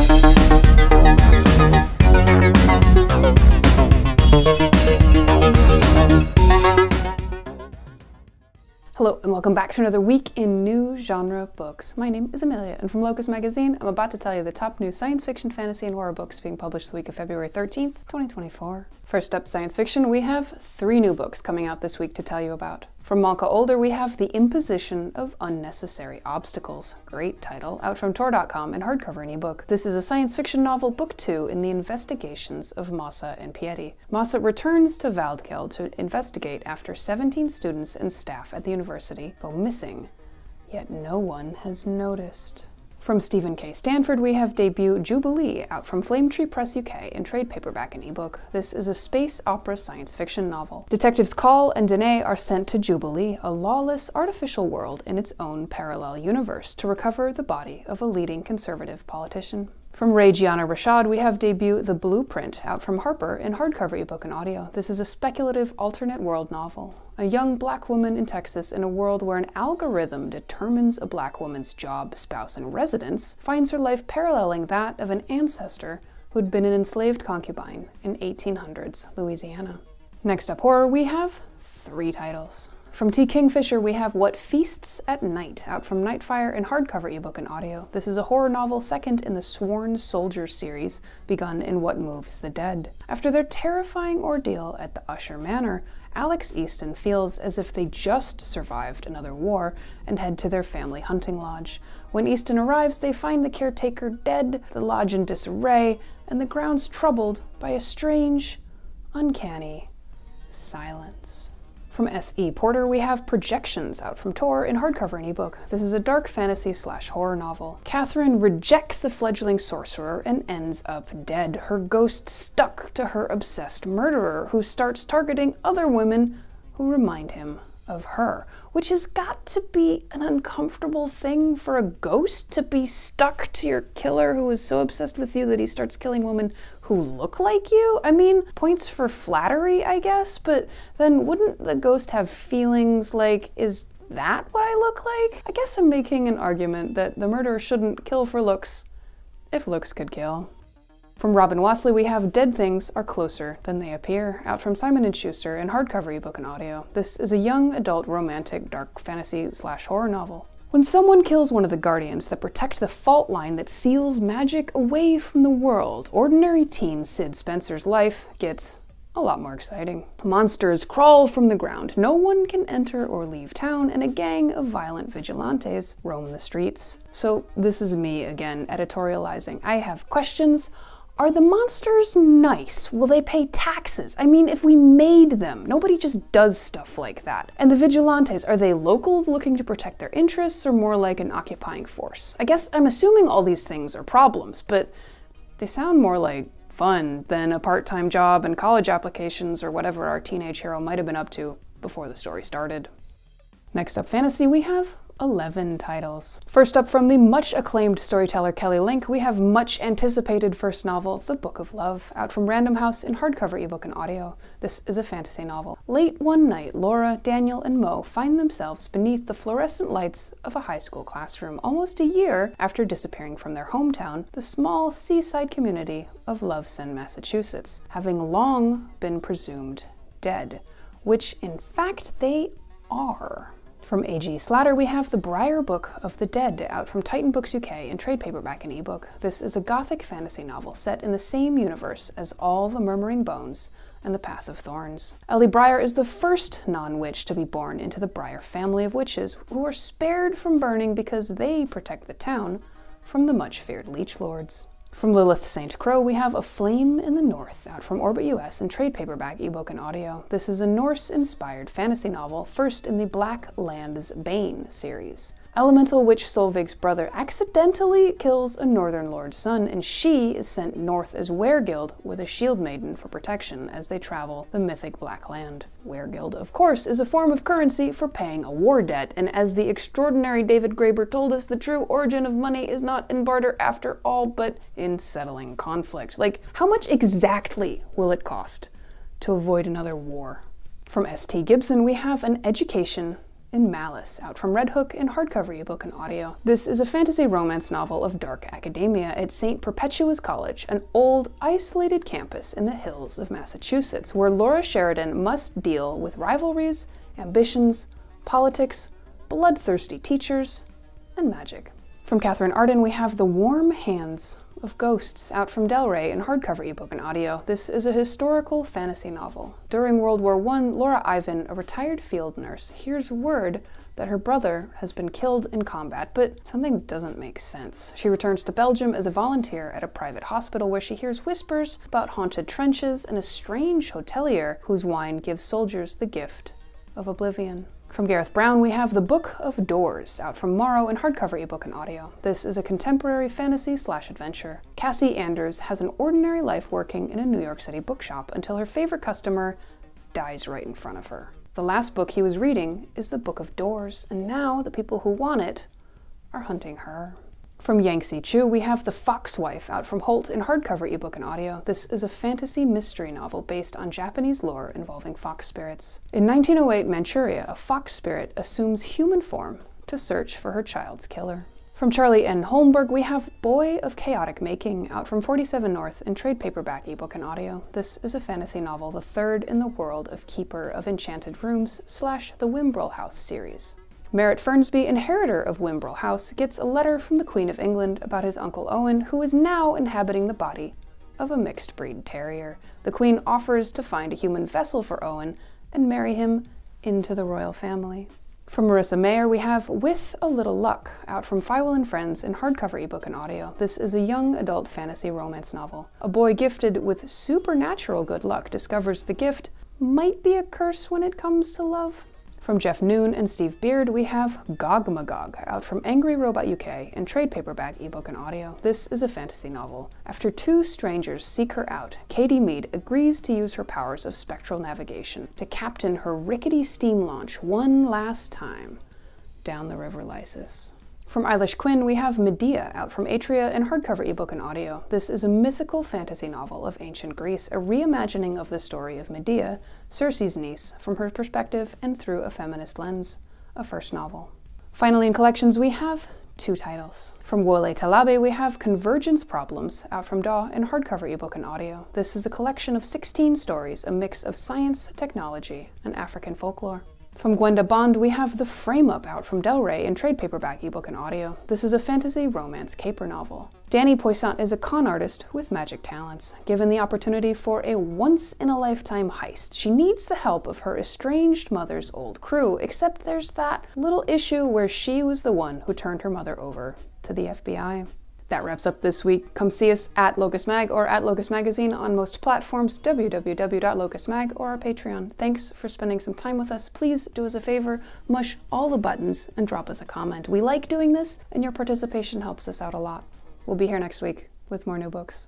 Hello and welcome back to another week in new genre books. My name is Amelia and from Locus magazine I'm about to tell you the top new science fiction, fantasy, and horror books being published the week of February 13th, 2024. First up, science fiction, we have 3 new books coming out this week to tell you about. From Malka Older, we have The Imposition of Unnecessary Obstacles. Great title, out from Tor.com and hardcover and ebook. This is a science fiction novel, book 2 in the investigations of Massa and Piety. Massa returns to Valdkel to investigate after 17 students and staff at the university go missing, yet no one has noticed. From Stephen K. Stanford, we have debut Jubilee, out from Flame Tree Press UK in trade paperback and ebook. This is a space opera science fiction novel. Detectives Call and Danae are sent to Jubilee, a lawless artificial world in its own parallel universe, to recover the body of a leading conservative politician. From Ray Gianna Rashad, we have debut The Blueprint, out from Harper in hardcover, ebook, and audio. This is a speculative alternate world novel. A young black woman in Texas in a world where an algorithm determines a black woman's job, spouse, and residence finds her life paralleling that of an ancestor who'd been an enslaved concubine in 1800s Louisiana. Next up, horror, we have 3 titles. From T. Kingfisher, we have What Feasts at Night, out from Nightfire in hardcover, ebook, and audio. This is a horror novel second in the Sworn Soldier series, begun in What Moves the Dead. After their terrifying ordeal at the Usher Manor, Alex Easton feels as if they just survived another war and head to their family hunting lodge. When Easton arrives, they find the caretaker dead, the lodge in disarray, and the grounds troubled by a strange, uncanny silence. From S.E. Porter, we have Projections, out from Tor in hardcover and ebook. This is a dark fantasy/horror novel. Katherine rejects a fledgling sorcerer and ends up dead, her ghost stuck to her obsessed murderer, who starts targeting other women who remind him of her, which has got to be an uncomfortable thing for a ghost, to be stuck to your killer who is so obsessed with you that he starts killing women who look like you. I mean, points for flattery, I guess, but then wouldn't the ghost have feelings like, is that what I look like? I guess I'm making an argument that the murderer shouldn't kill for looks, if looks could kill. From Robin Wassley, we have Dead Things Are Closer Than They Appear, out from Simon & Schuster in hardcover, ebook, and audio. This is a young adult romantic dark fantasy/horror novel. When someone kills one of the guardians that protect the fault line that seals magic away from the world, ordinary teen Sid Spencer's life gets a lot more exciting. Monsters crawl from the ground, no one can enter or leave town, and a gang of violent vigilantes roam the streets. So this is me again editorializing. I have questions. Are the monsters nice? Will they pay taxes? I mean, if we made them, nobody just does stuff like that. And the vigilantes, are they locals looking to protect their interests or more like an occupying force? I guess I'm assuming all these things are problems, but they sound more like fun than a part-time job and college applications or whatever our teenage hero might have been up to before the story started. Next up, fantasy, we have 11 titles. First up, from the much acclaimed storyteller Kelly Link, we have much anticipated first novel, The Book of Love, out from Random House in hardcover, ebook, and audio. This is a fantasy novel. Late one night, Laura, Daniel, and Mo find themselves beneath the fluorescent lights of a high school classroom, almost a year after disappearing from their hometown, the small seaside community of Loveson, Massachusetts, having long been presumed dead, which in fact they are. From A.G. Slatter, we have The Briar Book of the Dead, out from Titan Books UK in trade paperback and ebook. This is a gothic fantasy novel set in the same universe as All the Murmuring Bones and The Path of Thorns. Ellie Briar is the first non-witch to be born into the Briar family of witches, who are spared from burning because they protect the town from the much-feared Leech Lords. From Lilith St. Crow, we have A Flame in the North, out from Orbit US in trade paperback, ebook, and audio. This is a Norse-inspired fantasy novel, first in the Black Land's Bane series. Elemental witch Solveig's brother accidentally kills a Northern Lord's son, and she is sent north as Weregild with a shield maiden for protection as they travel the mythic Black Land. Weregild, of course, is a form of currency for paying a war debt, and as the extraordinary David Graeber told us, the true origin of money is not in barter after all, but in settling conflict. Like, how much exactly will it cost to avoid another war? From S.T. Gibson, we have An Education in Malice, out from Red Hook in hardcover ebook and audio. This is a fantasy romance novel of dark academia at St. Perpetua's College, an old, isolated campus in the hills of Massachusetts, where Laura Sheridan must deal with rivalries, ambitions, politics, bloodthirsty teachers, and magic. From Katherine Arden, we have The Warm Hands of Ghosts, out from Del Rey in hardcover ebook and audio. This is a historical fantasy novel. During World War I, Laura Ivan, a retired field nurse, hears word that her brother has been killed in combat, but something doesn't make sense. She returns to Belgium as a volunteer at a private hospital where she hears whispers about haunted trenches and a strange hotelier whose wine gives soldiers the gift of oblivion. From Gareth Brown, we have The Book of Doors, out from Morrow in hardcover ebook and audio. This is a contemporary fantasy/adventure. Cassie Anders has an ordinary life working in a New York City bookshop until her favorite customer dies right in front of her. The last book he was reading is The Book of Doors, and now the people who want it are hunting her. From Yangsze Choo, we have The Foxwife, out from Holt in hardcover ebook and audio. This is a fantasy mystery novel based on Japanese lore involving fox spirits. In 1908 Manchuria, a fox spirit assumes human form to search for her child's killer. From Charlie N. Holmberg, we have Boy of Chaotic Making, out from 47 North in trade paperback ebook and audio. This is a fantasy novel, the third in the world of Keeper of Enchanted Rooms / the Wimbrel House series. Merritt Fernsby, inheritor of Wimbrel House, gets a letter from the Queen of England about his Uncle Owen, who is now inhabiting the body of a mixed-breed terrier. The Queen offers to find a human vessel for Owen and marry him into the royal family. From Marissa Meyer, we have With a Little Luck, out from Fywell and Friends in hardcover ebook and audio. This is a young adult fantasy romance novel. A boy gifted with supernatural good luck discovers the gift might be a curse when it comes to love. From Jeff Noon and Steve Beard, we have Gogmagog, out from Angry Robot UK in trade paperback ebook and audio. This is a fantasy novel. After two strangers seek her out, Katie Mead agrees to use her powers of spectral navigation to captain her rickety steam launch one last time down the River Lysis. From Eilish Quinn, we have Medea, out from Atria in hardcover ebook and audio. This is a mythical fantasy novel of ancient Greece, a reimagining of the story of Medea, Circe's niece, from her perspective and through a feminist lens, a first novel. Finally, in collections, we have two titles. From Wole Talabe, we have Convergence Problems, out from Daw in hardcover ebook and audio. This is a collection of 16 stories, a mix of science, technology, and African folklore. From Gwenda Bond, we have The Frame Up, out from Del Rey in trade paperback ebook and audio. This is a fantasy romance caper novel. Danny Poissant is a con artist with magic talents. Given the opportunity for a once-in-a-lifetime heist, she needs the help of her estranged mother's old crew, except there's that little issue where she was the one who turned her mother over to the FBI. That wraps up this week. Come see us at Locus Mag or at Locus Magazine on most platforms, www.locusmag, or our Patreon. Thanks for spending some time with us. Please do us a favor, mush all the buttons and drop us a comment. We like doing this, and your participation helps us out a lot. We'll be here next week with more new books.